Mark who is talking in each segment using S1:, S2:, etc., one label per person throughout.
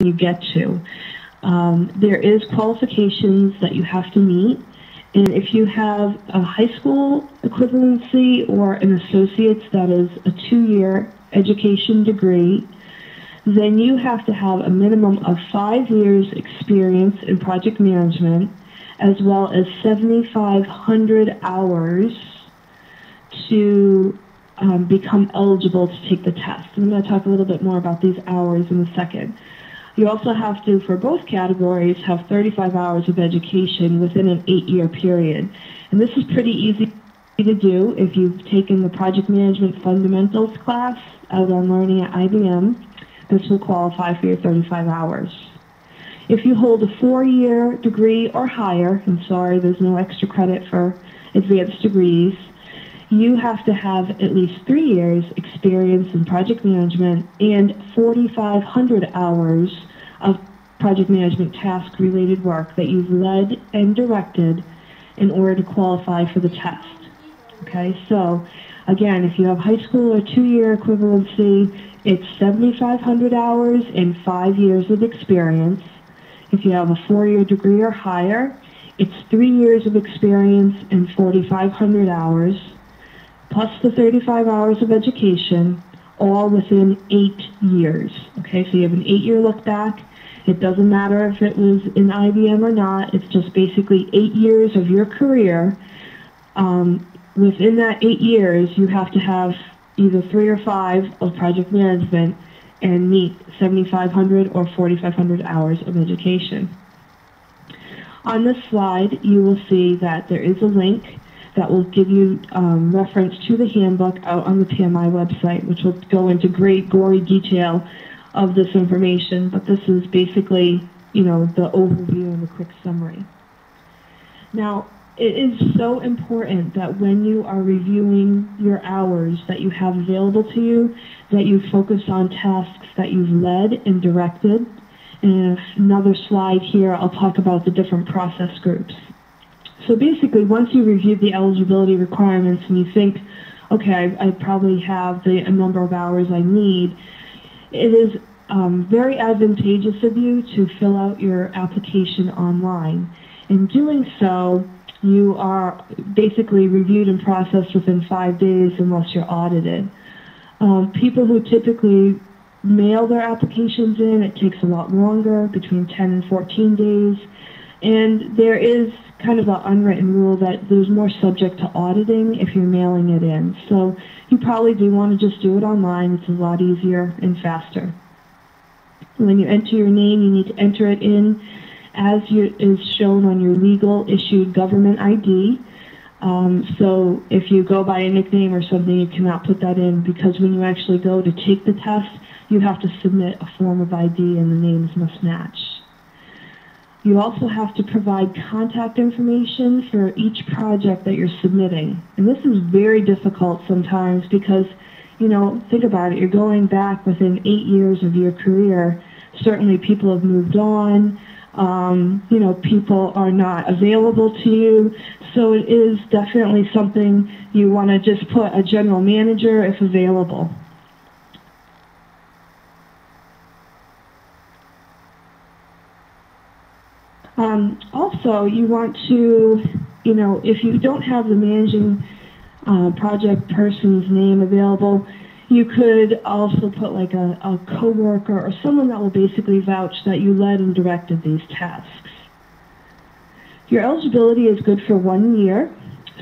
S1: you get to. There is qualifications that you have to meet, and if you have a high school equivalency or an associate's, that is a 2-year education degree, then you have to have a minimum of 5 years experience in project management, as well as 7,500 hours to become eligible to take the test. I'm going to talk a little bit more about these hours in a second. You also have to, for both categories, have 35 hours of education within an 8-year period. And this is pretty easy to do if you've taken the Project Management Fundamentals class out on Learning at IBM. This will qualify for your 35 hours. If you hold a 4-year degree or higher, I'm sorry, there's no extra credit for advanced degrees, you have to have at least 3 years experience in project management and 4,500 hours of project management task-related work that you've led and directed in order to qualify for the test. Okay, so again, if you have high school or 2-year equivalency, it's 7,500 hours and 5 years of experience. If you have a 4-year degree or higher, it's 3 years of experience and 4,500 hours, plus the 35 hours of education, all within 8 years. Okay, so you have an 8-year look back. It doesn't matter if it was in IBM or not. It's just basically 8 years of your career. Within that 8 years, you have to have either 3 or 5 of project management and meet 7,500 or 4,500 hours of education. On this slide, you will see that there is a link that will give you reference to the handbook out on the PMI website, which will go into great gory detail of this information, but this is basically, the overview and the quick summary. Now, it is so important that when you are reviewing your hours that you have available to you, that you focus on tasks that you've led and directed. And another slide here, I'll talk about the different process groups. So basically, once you review the eligibility requirements and you think, okay, I probably have the number of hours I need, it is very advantageous of you to fill out your application online. In doing so, you are basically reviewed and processed within 5 days unless you're audited. People who typically mail their applications in, it takes a lot longer, between 10 and 14 days. And there is kind of an unwritten rule that there's more subject to auditing if you're mailing it in. So you probably do want to just do it online. It's a lot easier and faster. When you enter your name, you need to enter it in as is shown on your legal issued government ID. So if you go by a nickname or something, you cannot put that in, because when you actually go to take the test, you have to submit a form of ID and the names must match. You also have to provide contact information for each project that you're submitting. And this is very difficult sometimes because, think about it, you're going back within 8 years of your career. Certainly people have moved on. People are not available to you. So it is definitely something you want to just put a general manager if available. Also, you want to, if you don't have the managing project person's name available, you could also put like a coworker or someone that will basically vouch that you led and directed these tasks. Your eligibility is good for 1 year,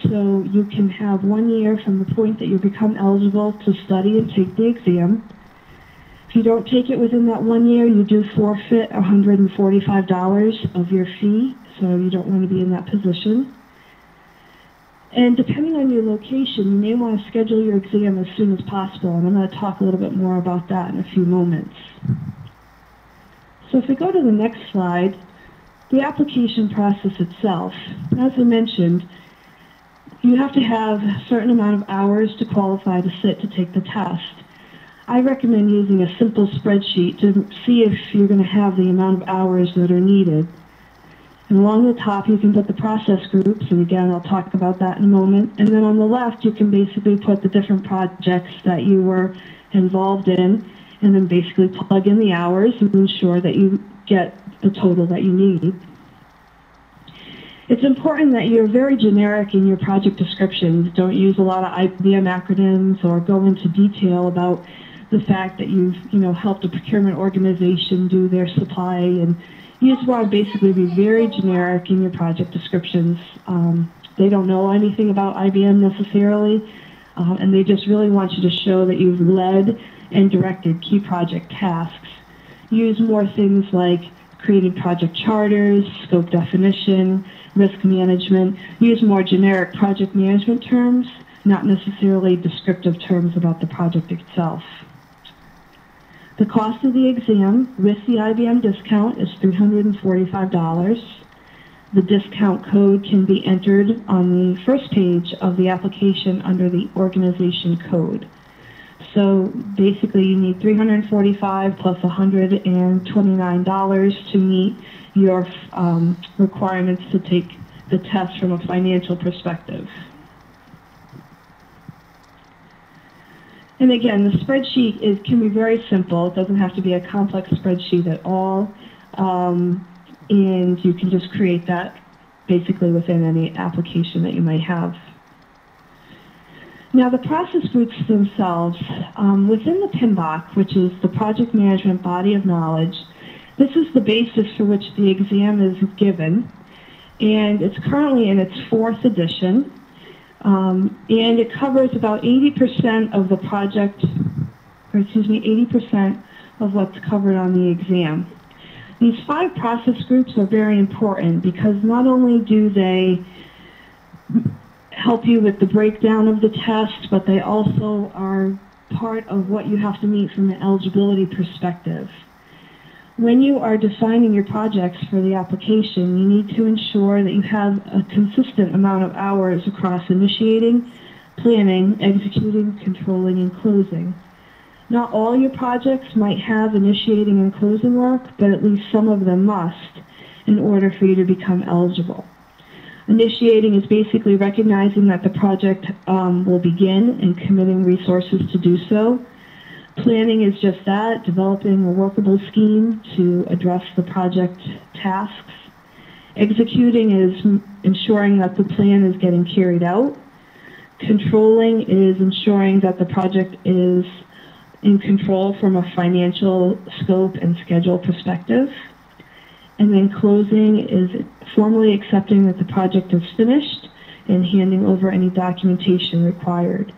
S1: so you can have 1 year from the point that you become eligible to study and take the exam. If you don't take it within that 1 year, you do forfeit $145 of your fee, so you don't want to be in that position. And depending on your location, you may want to schedule your exam as soon as possible, and I'm going to talk a little bit more about that in a few moments. So if we go to the next slide, the application process itself, as I mentioned, you have to have a certain amount of hours to qualify to sit to take the test. I recommend using a simple spreadsheet to see if you're going to have the amount of hours that are needed. And along the top, you can put the process groups, and again, I'll talk about that in a moment. And then on the left, you can basically put the different projects that you were involved in. and then basically plug in the hours and ensure that you get the total that you need. It's important that you're very generic in your project descriptions. Don't use a lot of IBM acronyms or go into detail about the fact that you've helped a procurement organization do their supply, and you just want to basically be very generic in your project descriptions. They don't know anything about IBM necessarily, and they just really want you to show that you've led and directed key project tasks. Use more things like creating project charters, scope definition, risk management. Use more generic project management terms, not necessarily descriptive terms about the project itself. The cost of the exam with the IBM discount is $345. The discount code can be entered on the first page of the application under the organization code. So basically you need $345 plus $129 to meet your requirements to take the test from a financial perspective. And again, the spreadsheet can be very simple. It doesn't have to be a complex spreadsheet at all. And you can just create that basically within any application that you might have. Now the process groups themselves, within the PMBOK, which is the Project Management Body of Knowledge, this is the basis for which the exam is given, and it's currently in its 4th edition, and it covers about 80% of the project, or excuse me, 80% of what's covered on the exam. These 5 process groups are very important because not only do they help you with the breakdown of the test, but they also are part of what you have to meet from an eligibility perspective. When you are designing your projects for the application, you need to ensure that you have a consistent amount of hours across initiating, planning, executing, controlling, and closing. Not all your projects might have initiating and closing work, but at least some of them must in order for you to become eligible. Initiating is basically recognizing that the project will begin and committing resources to do so. Planning is just that, developing a workable scheme to address the project tasks. Executing is ensuring that the plan is getting carried out. Controlling is ensuring that the project is in control from a financial scope and schedule perspective. And then closing is formally accepting that the project is finished and handing over any documentation required.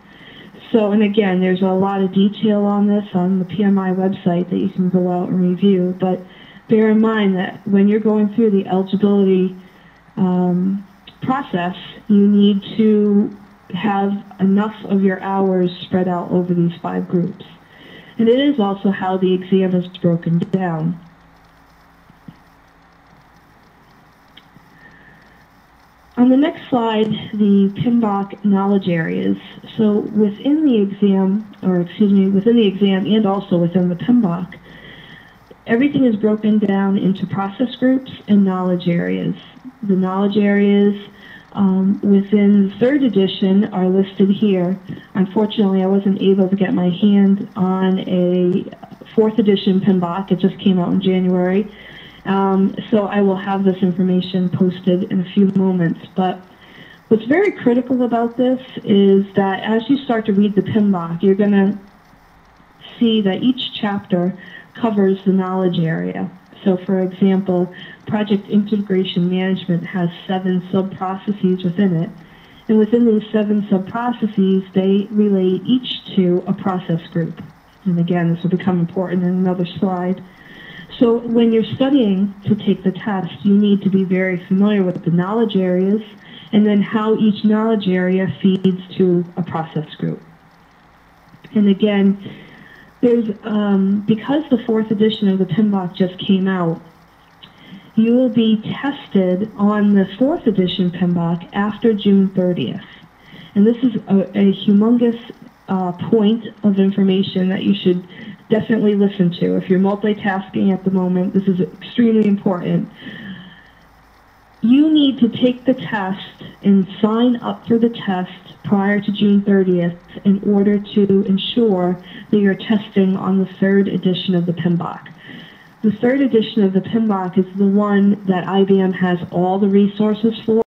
S1: So, and again, there's a lot of detail on this on the PMI website that you can go out and review, but bear in mind that when you're going through the eligibility process, you need to have enough of your hours spread out over these 5 groups. And it is also how the exam is broken down. On the next slide, the PMBOK knowledge areas. So within the exam, within the exam and also within the PMBOK, everything is broken down into process groups and knowledge areas. The knowledge areas within the 3rd edition are listed here. Unfortunately, I wasn't able to get my hand on a 4th edition PMBOK. It just came out in January. So I will have this information posted in a few moments. But what's very critical about this is that as you start to read the PMBOK, you're going to see that each chapter covers the knowledge area. So for example, Project Integration Management has 7 sub-processes within it. And within these 7 sub-processes, they relate each to a process group. And again, this will become important in another slide. So when you're studying to take the test, you need to be very familiar with the knowledge areas and then how each knowledge area feeds to a process group. And again, there's because the 4th edition of the PMBOK just came out, you will be tested on the 4th edition PMBOK after June 30th. And this is a humongous point of information that you should definitely listen to. If you're multitasking at the moment, this is extremely important. You need to take the test and sign up for the test prior to June 30th in order to ensure that you're testing on the third edition of the PMBOK. The third edition of the PMBOK is the one that IBM has all the resources for.